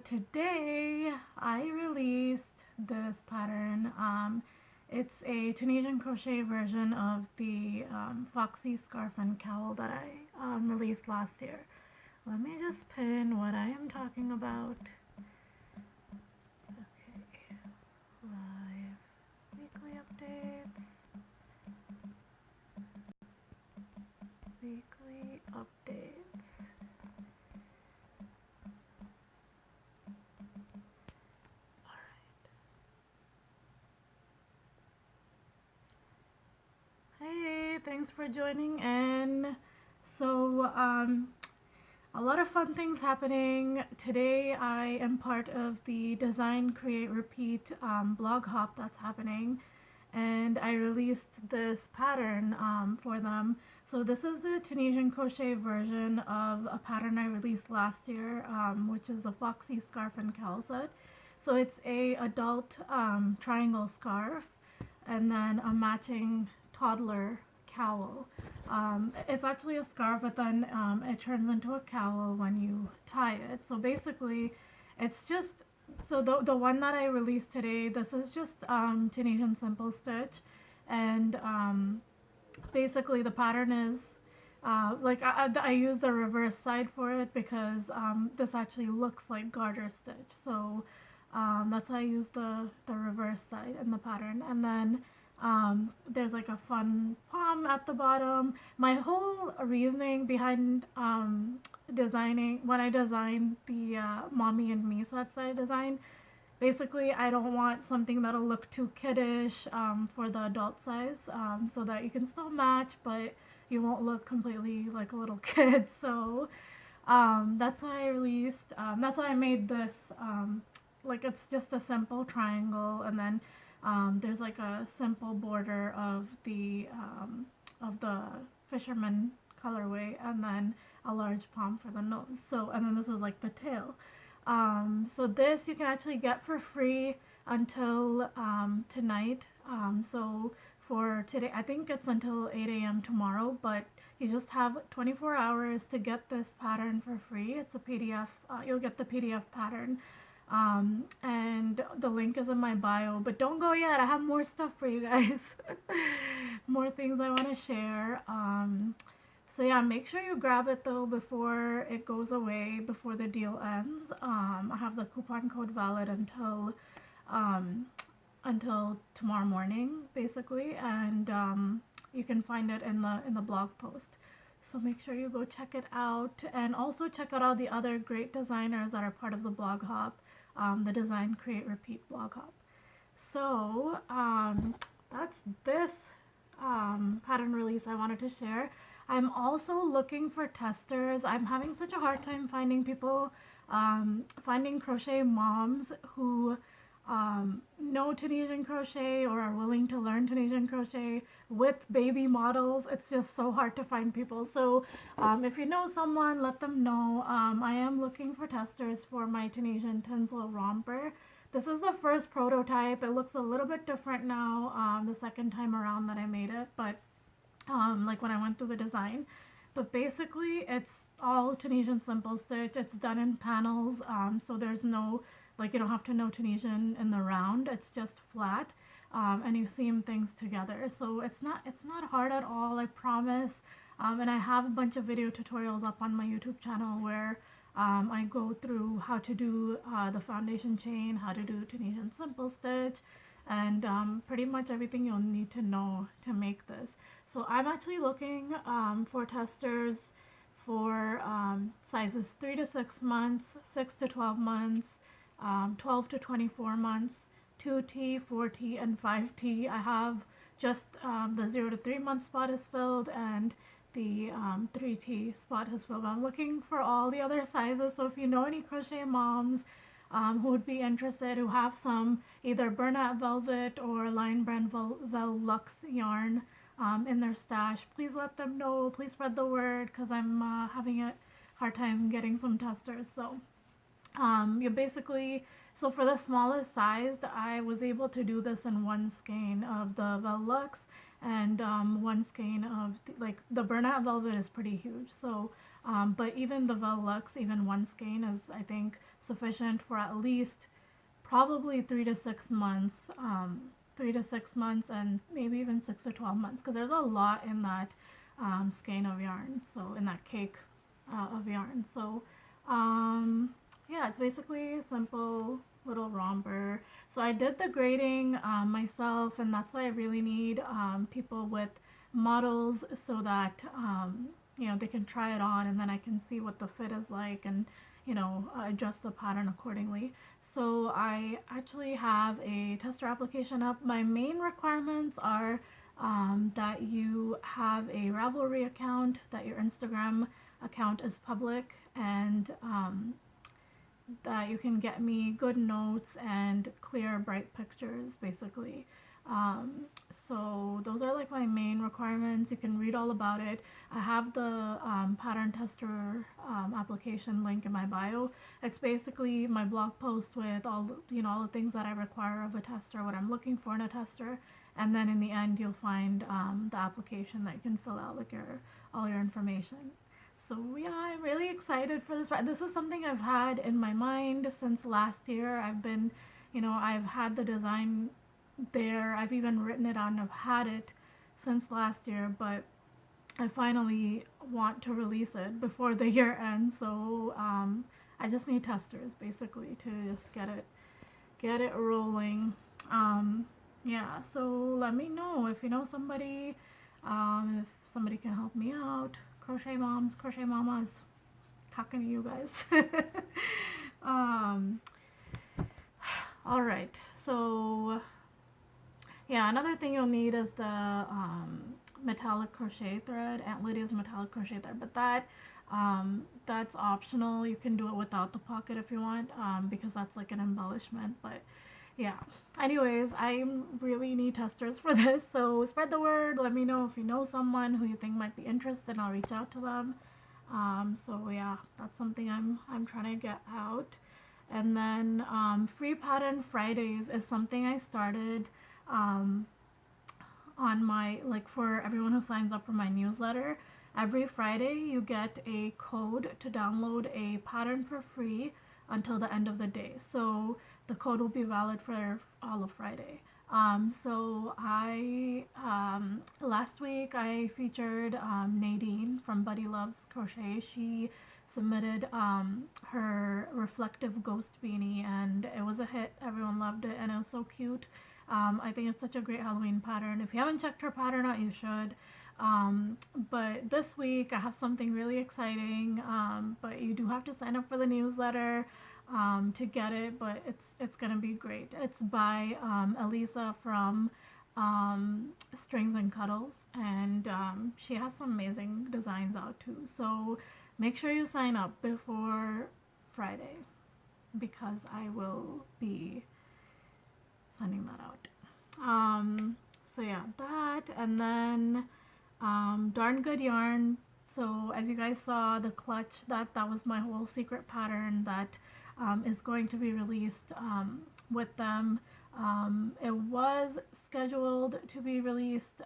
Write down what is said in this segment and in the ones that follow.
today I released this pattern. It's a Tunisian crochet version of the Foxy Scarf and Cowl that I released last year. Let me just pin what I am talking about. Okay, live weekly updates. Weekly updates. Hey, thanks for joining in. So, a lot of fun things happening. Today I am part of the Design, Create, Repeat blog hop that's happening, and I released this pattern for them. So this is the Tunisian crochet version of a pattern I released last year, which is the Foxy Scarf and Cowl set. So it's a adult triangle scarf and then a matching toddler cowl. It's actually a scarf, but then it turns into a cowl when you tie it. So basically, it's just so the one that I released today. This is just Tunisian simple stitch, and basically the pattern is like I use the reverse side for it because this actually looks like garter stitch. So that's why I use the reverse side in the pattern, and then there's like a fun pom at the bottom. My whole reasoning behind designing, when I designed the mommy and me sets that I designed, basically I don't want something that'll look too kiddish for the adult size, so that you can still match but you won't look completely like a little kid. So that's why I released, that's why I made this, like it's just a simple triangle, and then there's like a simple border of the fisherman colorway, and then a large pom for the nose. So, and then this is like the tail. So this you can actually get for free until tonight. So for today, I think it's until 8 a.m. tomorrow, but you just have 24 hours to get this pattern for free. It's a PDF. You'll get the PDF pattern. And the link is in my bio, but don't go yet. I have more stuff for you guys. More things I want to share. So yeah, make sure you grab it though before it goes away, before the deal ends. I have the coupon code valid until tomorrow morning, basically, and you can find it in the blog post. So make sure you go check it out, and also check out all the other great designers that are part of the blog hop, the Design, Create, Repeat blog hop. So that's this pattern release I wanted to share. I'm also looking for testers. I'm having such a hard time finding people, finding crochet moms who know Tunisian crochet or are willing to learn Tunisian crochet with baby models. It's just so hard to find people. So if you know someone, let them know. I am looking for testers for my Tunisian tinsel romper. This is the first prototype. It looks a little bit different now, the second time around that I made it, but like when I went through the design. But basically it's all Tunisian simple stitch. It's done in panels, so there's no, like, you don't have to know Tunisian in the round. It's just flat, and you seam things together. So it's not hard at all, I promise. And I have a bunch of video tutorials up on my YouTube channel where I go through how to do the foundation chain, how to do Tunisian simple stitch, and pretty much everything you'll need to know to make this. So I'm actually looking for testers for sizes 3 to 6 months, 6 to 12 months, 12 to 24 months, 2T, 4T, and 5T. I have just the 0 to 3 month spot is filled, and the 3T spot has filled. I'm looking for all the other sizes, so if you know any crochet moms who would be interested, who have some either Bernat Velvet or Lion Brand Velux yarn in their stash, please let them know. Please spread the word, because I'm having a hard time getting some testers. So you basically, so for the smallest sized, I was able to do this in one skein of the Velux, and one skein of like the Bernat Velvet is pretty huge. So but even the Velux, even one skein is, I think, sufficient for at least probably 3 to 6 months, 3 to 6 months, and maybe even 6 to 12 months, because there's a lot in that skein of yarn, so in that cake of yarn. So yeah, it's basically a simple little romper. So I did the grading myself, and that's why I really need people with models, so that they can try it on, and then I can see what the fit is like, and adjust the pattern accordingly. So I actually have a tester application up. My main requirements are that you have a Ravelry account, that your Instagram account is public, and that you can get me good notes and clear, bright pictures, basically. Um, so those are like my main requirements. You can read all about it. I have the pattern tester application link in my bio. It's basically my blog post with all the things that I require of a tester, what I'm looking for in a tester, and then in the end you'll find the application that you can fill out like all your information. So yeah, I'm really excited for this. This is something I've had in my mind since last year. I've had the design there. I've even written it out and I've had it since last year, but I finally want to release it before the year ends. So I just need testers basically to just get it rolling. Yeah, so let me know if you know somebody, if somebody can help me out. Crochet moms, crochet mamas, talking to you guys. um, all right, so yeah, another thing you'll need is the metallic crochet thread, Aunt Lydia's metallic crochet thread, but that's optional. You can do it without the pocket if you want, because that's like an embellishment. But yeah, anyways, I really need testers for this, so spread the word. Let me know if you know someone who you think might be interested. I'll reach out to them. So yeah, that's something I'm trying to get out. And then free pattern Fridays is something I started um, on my, like, for everyone who signs up for my newsletter. Every Friday you get a code to download a pattern for free until the end of the day. So the code will be valid for all of Friday. So I last week I featured Nadine from Buddy Loves Crochet. She submitted her reflective ghost beanie, and it was a hit. Everyone loved it, and it was so cute. I think it's such a great Halloween pattern. If you haven't checked her pattern out, you should. But this week I have something really exciting. But you do have to sign up for the newsletter to get it. But it's gonna be great. It's by Elisa from Strings and Cuddles, and she has some amazing designs out too. So make sure you sign up before Friday, because I will be sending that out. So yeah, that, and then Darn Good Yarn. So as you guys saw, the clutch, that was my whole secret pattern that is going to be released with them. It was scheduled to be released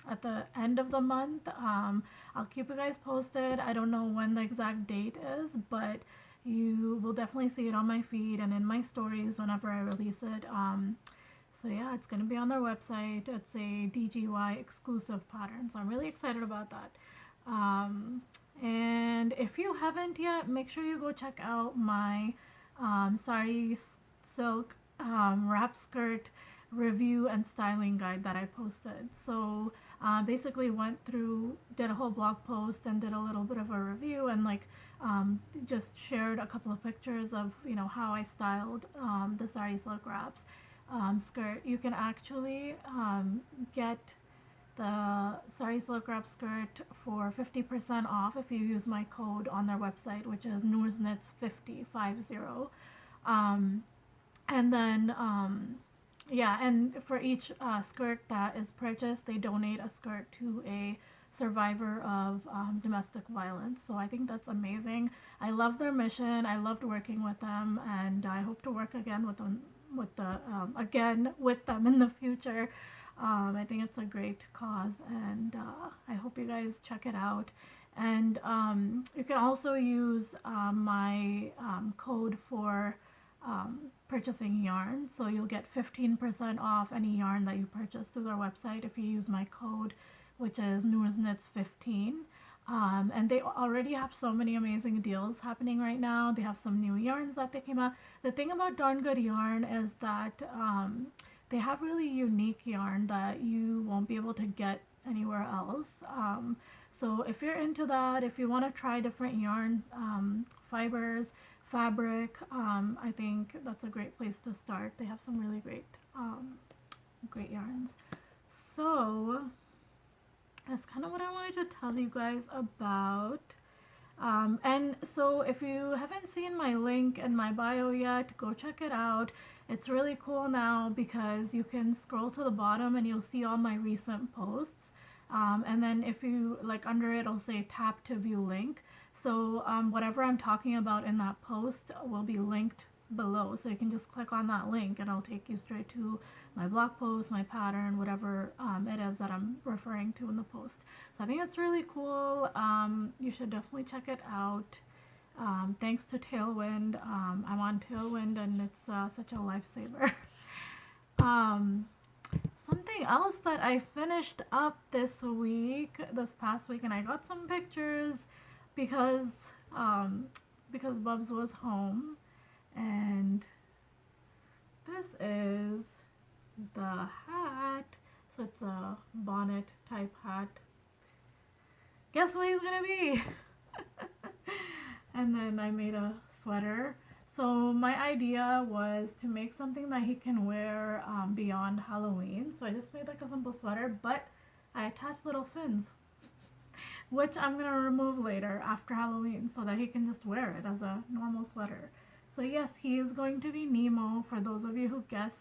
at the end of the month. I'll keep you guys posted. I don't know when the exact date is, but you will definitely see it on my feed and in my stories whenever I release it. So yeah, it's going to be on their website. It's a DGY exclusive pattern, so I'm really excited about that. And if you haven't yet, make sure you go check out my sari silk wrap skirt review and styling guide that I posted. So basically did a whole blog post and did a little bit of a review, and just shared a couple of pictures of how I styled the sari silk wraps skirt. You can actually get the sari silk wrap skirt for 50% off if you use my code on their website, which is Noorsnits50. And then yeah, and for each skirt that is purchased, they donate a skirt to a survivor of domestic violence. So I think that's amazing. I love their mission. I loved working with them, and I hope to work again with them in the future. I think it's a great cause, and I hope you guys check it out. And you can also use my code for purchasing yarn. So you'll get 15% off any yarn that you purchase through their website if you use my code, which is NewsKnits15. And they already have so many amazing deals happening right now. They have some new yarns that they came out. The thing about Darn Good Yarn is that they have really unique yarn that you won't be able to get anywhere else. So if you're into that, if you want to try different yarn fibers, fabric, I think that's a great place to start. They have some really great yarns. So that's kind of what I wanted to tell you guys about. And so if you haven't seen my link in my bio yet, go check it out. It's really cool now because you can scroll to the bottom and you'll see all my recent posts. And then if you like under it, it'll say tap to view link. So whatever I'm talking about in that post will be linked below. So you can just click on that link and it'll take you straight to my blog post, my pattern, whatever it is that I'm referring to in the post. So I think it's really cool. You should definitely check it out. Thanks to Tailwind. I'm on Tailwind and it's such a lifesaver. Something else that I finished up this past week, and I got some pictures because Bubs was home, and this is the hat. So it's a bonnet type hat. Guess what he's gonna be? And then I made a sweater. So my idea was to make something that he can wear beyond Halloween. So I just made like a simple sweater, but I attached little fins, which I'm going to remove later after Halloween so that he can just wear it as a normal sweater. So yes, he is going to be Nemo, for those of you who guessed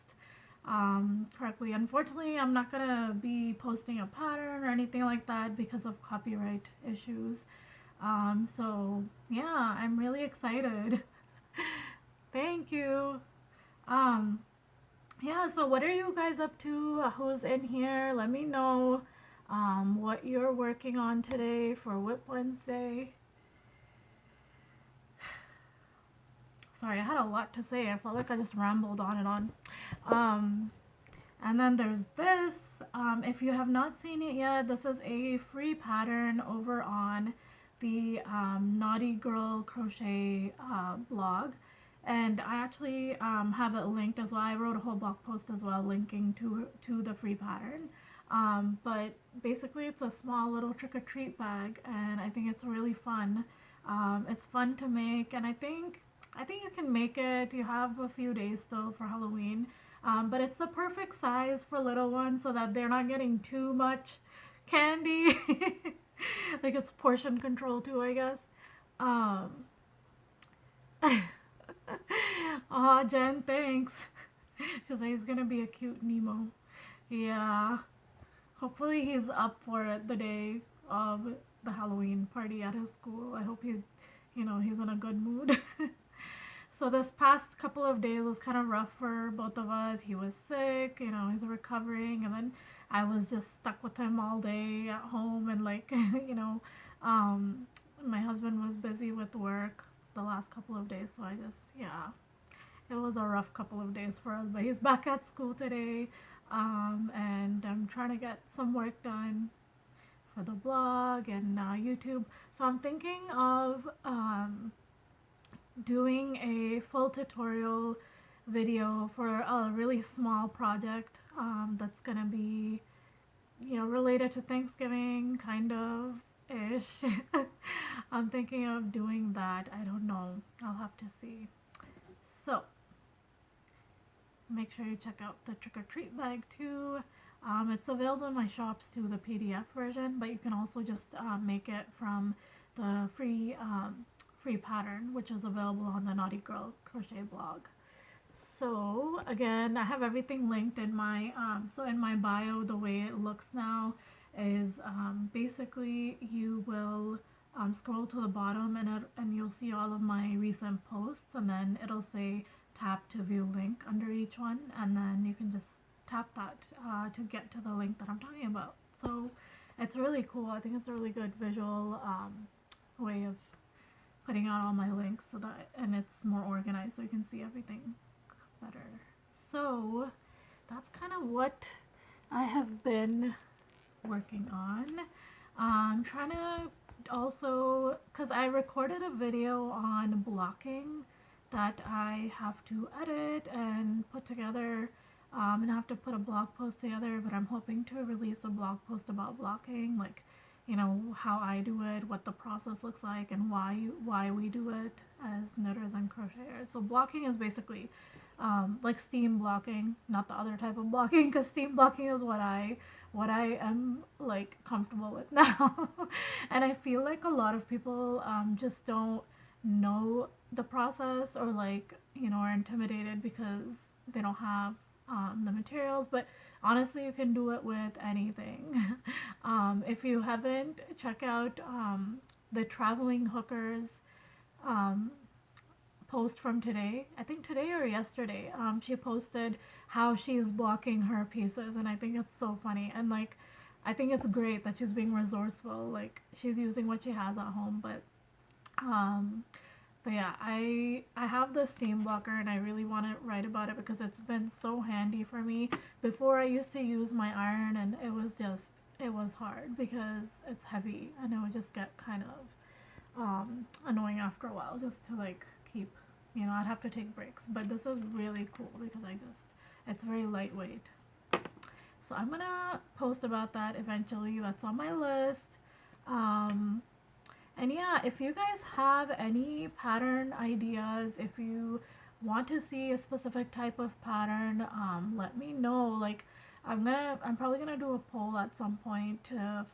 correctly. Unfortunately, I'm not going to be posting a pattern or anything like that because of copyright issues. So yeah, I'm really excited. Thank you. Yeah, so what are you guys up to? Who's in here? Let me know what you're working on today for Whip Wednesday. Sorry, I had a lot to say. I felt like I just rambled on and on. And then there's this. If you have not seen it yet, this is a free pattern over on the Naughty Girl Crochet blog. And I actually have it linked as well. I wrote a whole blog post as well linking to the free pattern. But basically it's a small little trick-or-treat bag, and I think it's really fun. It's fun to make, and I think you can make it. You have a few days still for Halloween. But it's the perfect size for little ones so that they're not getting too much candy. Like it's portion control too, I guess. Aw, Jen, thanks. She's like, he's gonna be a cute Nemo. Yeah. Hopefully he's up for it the day of the Halloween party at his school. I hope he's in a good mood. So this past couple of days was kind of rough for both of us. He was sick, he's recovering, and then I was just stuck with him all day at home, and like, my husband was busy with work the last couple of days, so it was a rough couple of days for us, but he's back at school today, and I'm trying to get some work done for the blog and YouTube. So I'm thinking of doing a full tutorial video for a really small project that's gonna be related to Thanksgiving, kind of ish. I'm thinking of doing that. I don't know, I'll have to see. So make sure you check out the trick-or-treat bag too. It's available in my shops too, the PDF version, but you can also just make it from the free pattern, which is available on the Naughty Girl Crochet blog. So again, I have everything linked in my so in my bio. The way it looks now is basically you will scroll to the bottom and you'll see all of my recent posts, and then it'll say tap to view link under each one, and then you can just tap that to get to the link that I'm talking about. So It's really cool. I think it's a really good visual way of putting out all my links so that, and it's more organized so you can see everything better. So that's kind of what I have been working on. Trying to also, because I recorded a video on blocking that I have to edit and put together, and I have to put a blog post together, but I'm hoping to release a blog post about blocking, like, you know, how I do it, what the process looks like, and why we do it as knitters and crocheters. So blocking is basically like steam blocking, not the other type of blocking, because steam blocking is what I am like comfortable with now. And I feel like a lot of people just don't know the process, or like, you know, are intimidated because they don't have the materials. But honestly, you can do it with anything. If you haven't, check out the traveling hookers um, post from today. I think today or yesterday. She posted how she's blocking her pieces, and I think it's so funny. And like, I think it's great that she's being resourceful. Like, she's using what she has at home. Um, but yeah, I have the steam blocker, and I really want to write about it because it's been so handy for me. Before, I used to use my iron, and it was hard because it's heavy, and it would just get kind of annoying after a while just to like keep, you know, I'd have to take breaks. But this is really cool because it's very lightweight. So I'm gonna post about that eventually. That's on my list. Um, and yeah, if you guys have any pattern ideas, if you want to see a specific type of pattern, let me know. Like, I'm probably gonna do a poll at some point to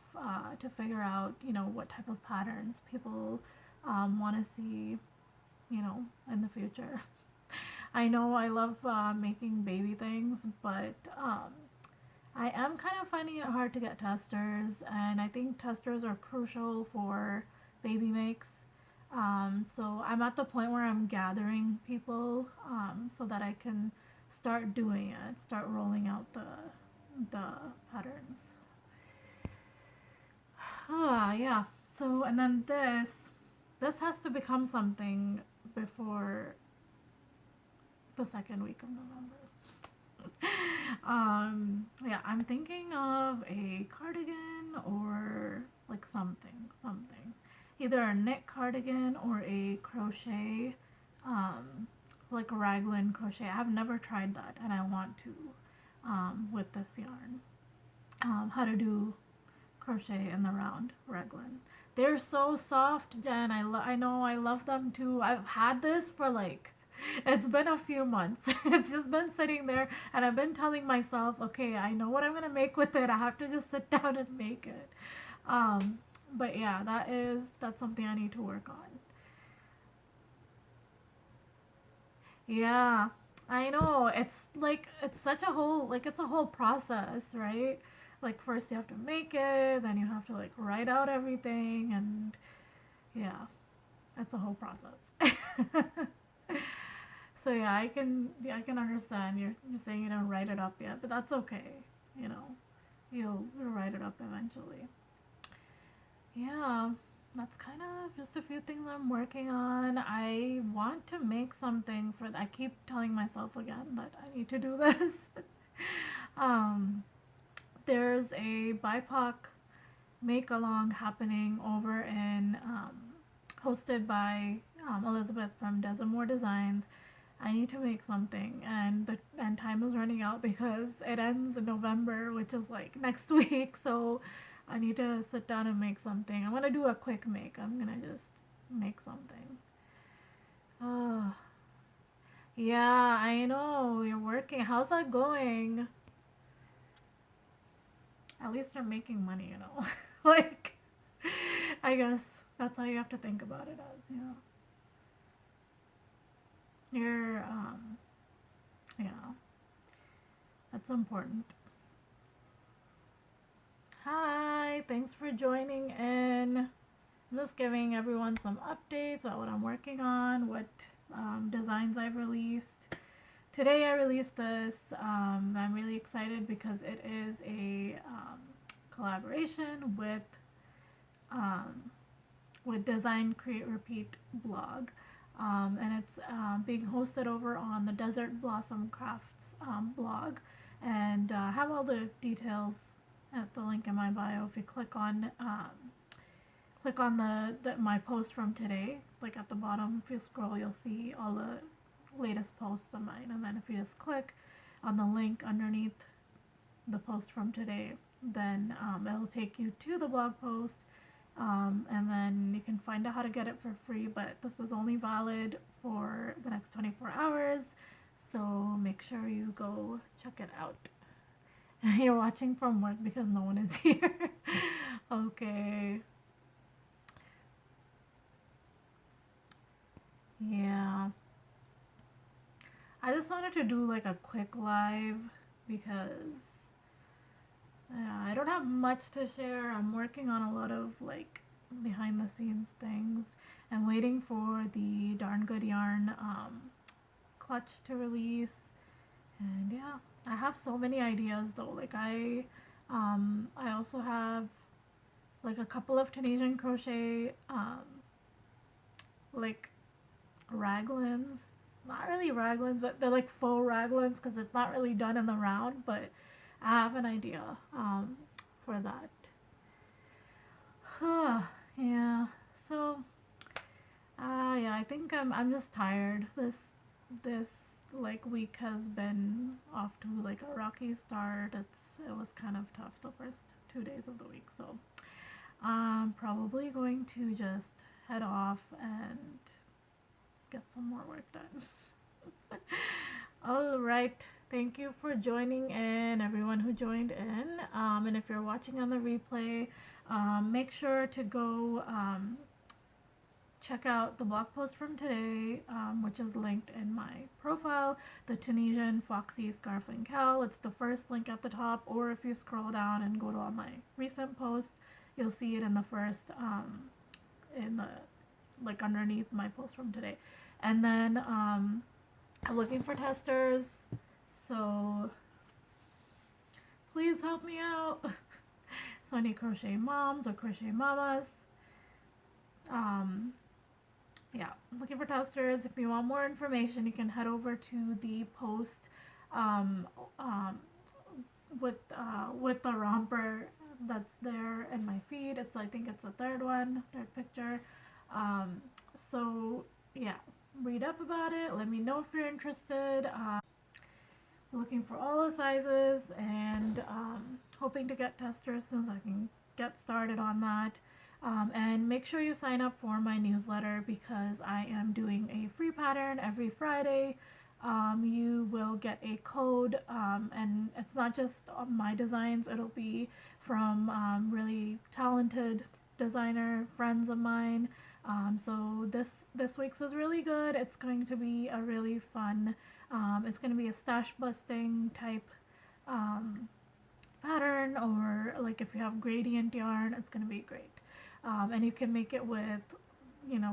figure out, you know, what type of patterns people want to see, you know, in the future. I know I love making baby things, but I am kind of finding it hard to get testers, and I think testers are crucial for baby makes. So I'm at the point where I'm gathering people so that I can start doing it, start rolling out the patterns. Yeah. So, and then this has to become something before the second week of November. Yeah, I'm thinking of a cardigan or like something. Either a knit cardigan or a crochet, like a raglan crochet. I have never tried that, and I want to, with this yarn. How to do crochet in the round raglan. They're so soft, Jen. I know, I love them too. I've had this for like, it's been a few months. It's just been sitting there, and I've been telling myself, okay, I know what I'm gonna make with it. I have to just sit down and make it. Um, but yeah, that's something I need to work on. Yeah, I know. It's like, it's such a whole, like, it's a whole process, right? Like, first you have to make it, then you have to like write out everything, and yeah, it's a whole process. So yeah, I can understand you're saying you don't write it up yet, but that's okay. You know, you'll write it up eventually. Yeah, that's kind of just a few things I'm working on. I want to make something for I keep telling myself again that I need to do this. um, there's a BIPOC make along happening over in hosted by Elizabeth from Desamore Designs. I need to make something, and time is running out because it ends in November, which is like next week. So I need to sit down and make something. I'm gonna do a quick make. I'm gonna just make something. Oh, yeah, I know you're working. How's that going? At least you're making money, you know. Like, I guess that's how you have to think about it as, you know. You're yeah, that's important. Hi, thanks for joining in. I'm just giving everyone some updates about what I'm working on, what designs I've released. Today I released this. I'm really excited because it is a collaboration um, with Design Create Repeat blog, and it's being hosted over on the Desert Blossom Crafts blog, and have all the details at the link in my bio. If you click on the my post from today, like at the bottom, if you scroll, you'll see all the latest posts of mine, and then if you just click on the link underneath the post from today, then it'll take you to the blog post, and then you can find out how to get it for free, but this is only valid for the next 24 hours, so make sure you go check it out. You're watching from work because no one is here. Okay. Yeah. I just wanted to do like a quick live because I don't have much to share. I'm working on a lot of like behind the scenes things and waiting for the Darn Good Yarn clutch to release. And yeah, I have so many ideas though. Like I also have like a couple of Tunisian crochet like raglans. Not really raglans, but they're like faux raglans because it's not really done in the round, but I have an idea for that. Yeah. So, yeah, I think I'm just tired. This like week has been off to like a rocky start. It was kind of tough the first 2 days of the week, so I'm probably going to just head off and get some more work done. All right. Thank you for joining in, everyone who joined in. And if you're watching on the replay, make sure to go check out the blog post from today, which is linked in my profile, the Tunisian Foxy Scarf and Cowl. It's the first link at the top, or if you scroll down and go to all my recent posts, you'll see it in the first, in the, like underneath my post from today. And then I'm looking for testers, so please help me out. So any crochet moms or crochet mamas, yeah, I'm looking for testers. If you want more information, you can head over to the post um, um, with the romper that's there in my feed. I think it's the third picture. Um, so yeah, read up about it. Let me know if you're interested. Looking for all the sizes and hoping to get testers as soon as I can get started on that. And make sure you sign up for my newsletter because I am doing a free pattern every Friday. You will get a code, and it's not just my designs, it'll be from really talented designer friends of mine. So this week's was really good. It's going to be a really fun, it's going to be a stash busting type um, pattern, or like if you have gradient yarn, it's going to be great. And you can make it with,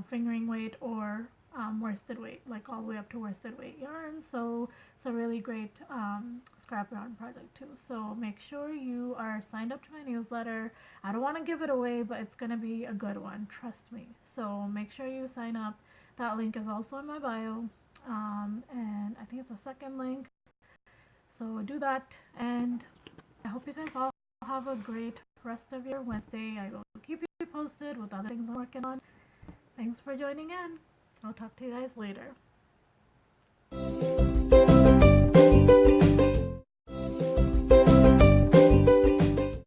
fingering weight or worsted weight, like all the way up to worsted weight yarn. So it's a really great scrap yarn project too. So make sure you are signed up to my newsletter. I don't want to give it away, but it's going to be a good one, trust me. So make sure you sign up. That link is also in my bio, and I think it's the second link. So do that, and I hope you guys all have a great rest of your Wednesday. I will keep you posted with other things I'm working on. Thanks for joining in. I'll talk to you guys later.